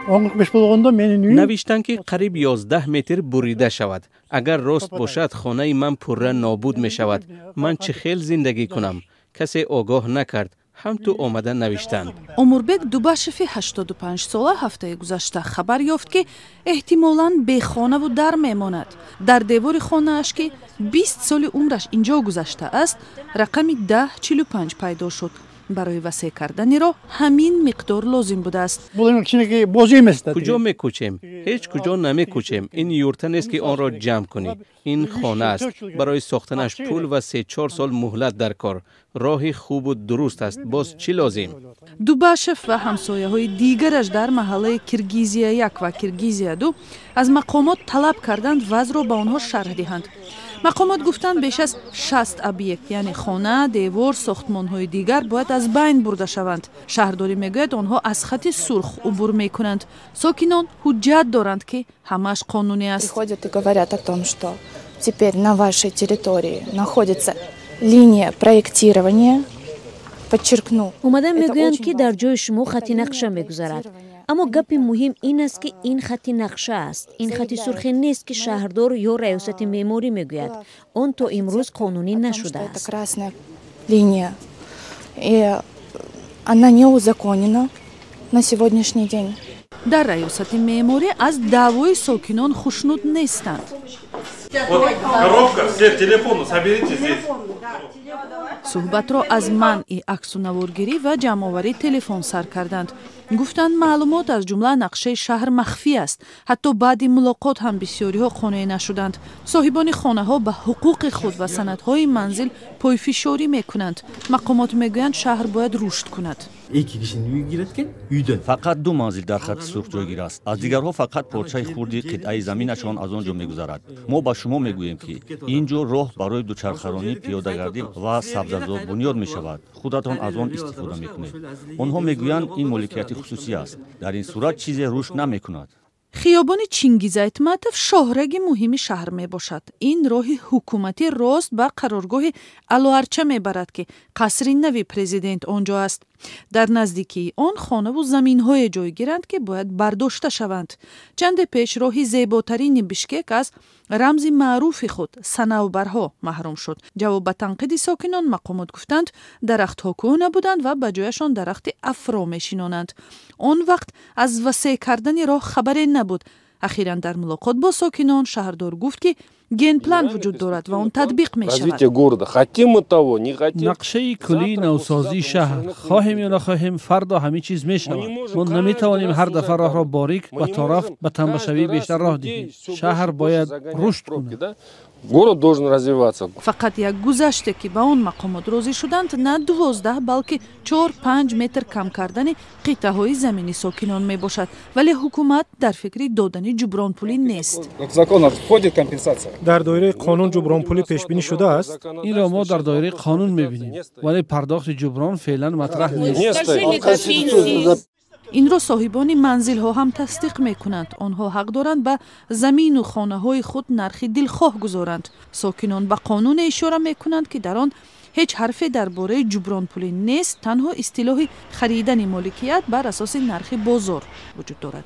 نوشتند که قریب 11 متر بریده شود. اگر راست باشد خانه من پره نابود می شود. من چه خیل زندگی کنم؟ کسی آگاه نکرد. هم تو آمده نوشتند. اموربек Дубашеви 85 сола ҳафтаи гузашта хабар ёфт ки эҳтимолан бехонаву дар мемонад. Дар девори хонааш ки 20 соли умраш инҷо гузашта аст, рақами 1045 пайдо шуд. برای وسیع کردن را همین مقدار لازم بوده است. کجا میکوچیم؟ هیچ کجا نمیکوچیم. این یورته نیست که آن را جمع کنی. این خانه است. برای ساختنش پول و 3-4 سال مهلت در کار. راه خوب و درست است. باز چی لازم؟ Дубашев و همسایه های دیگرش در محله کیرگیزیا 1 و کیرگیزیا 2 از مقامات طلب کردند وضع را به آنها شرح دهند. مقامات گفتند بیش از 60 объект یعنی خانه، دیوار، ساختمان‌های دیگر باید از بین برده شوند. شهرداری میگوید آنها از خط سرخ عبور میکنند. ساکنان حجت دارند که همش قانونی است. Приходят и говорят о том, что теперь на вашей территории находится линия проектирования. Подчеркну. اومدن میگویند که در جای شما خط نقشه میگذرد. اما گپ مهم این است که این خط نقشه است. این خط سرخ نیست که شهردار یا ریاست معماری میگوید. آن تا امروز قانونی نشده است. Красная линия. И она не узаконена на сегодняшний день. در ریاست معماری از دعوای ساکنان خوشنود نیستند. صحبت را از منع عکس و نوارگیری و جمع‌آوری تلفن سر کردند. گفتند معلومات از جمله نقشه شهر مخفی است. حتی بعد ملاقات هم بسیاری‌ها قانع نشدند. صاحبان خانه‌ها به حقوق خود و سندهای منزل پایفشاری می‌کنند. مقامات میگویند شهر باید رشد کند. فقط 2 منزل در خط سرخ جایگیر است. از دیگرها فقط پارچه خردی قطعه زمینشان از آنجا می‌گذرد. ما با شما میگوییم که اینجا راه برای دوچرخه‌رانی، پیاده‌گردی و سبززار بنیاد می‌شود. خودتان از آن استفاده می‌کنید. آنها میگویند این مالکیت خصوصی است. در این صورت چیزی رشد نمی‌کند. خیابان چینگیز ایتماتов شاهرگ مهم شهر می باشد. این راه حکومتی راست به قرارگاه الوارچه می برد که قصر نوی پرزیدنت آنجا است. در نزدیکی آن خانه و زمین های جای گیرند که باید برداشته شوند. چند پیش راهی زیباترین بیشکک از رمز معروف خود صنوبرها محروم شد. جواب به تنقید ساکنان مقامات گفتند درختها کوه نبودند و به جایشان درخت افرا میشینانند. آن وقت از وسیع کردن راه خبری نبود. اخیراً در ملاقات با ساکنان شهردار گفت که ген پلان وجود دارد و آن تطبیق می شود. نقشه کلی نوسازی شهر خواهیم یا نخواهیم فردا همه چیز می شود. ما نمی توانیم هر دفعه راه را باریک و تارفت به تنبشوی بیشتر راه دهیم. شهر باید رشد کند. فقط یک گذشته که با آن مقامات راضی شدند نه 12 بلکه 4-5 متر کم کردن قطعه های زمینی ساکنان می باشد. ولی حکومت در فکر دادن جبران پولی نیست. در دایره قانون جبران پولی پیش بینی شده است. این را ما در دایره قانون می بینیم ولی پرداخت جبران فعلا مطرح نیست. این را صاحبان منزل ها هم تصدیق می کنند. آنها حق دارند به زمین و خانه های خود نرخ دلخواه گذارند. ساکنان به قانون اشاره می کنند که در آن هیچ حرفی درباره جبران پولی نیست. تنها اصطلاح خریدن مالکیت بر اساس نرخ بازار وجود دارد.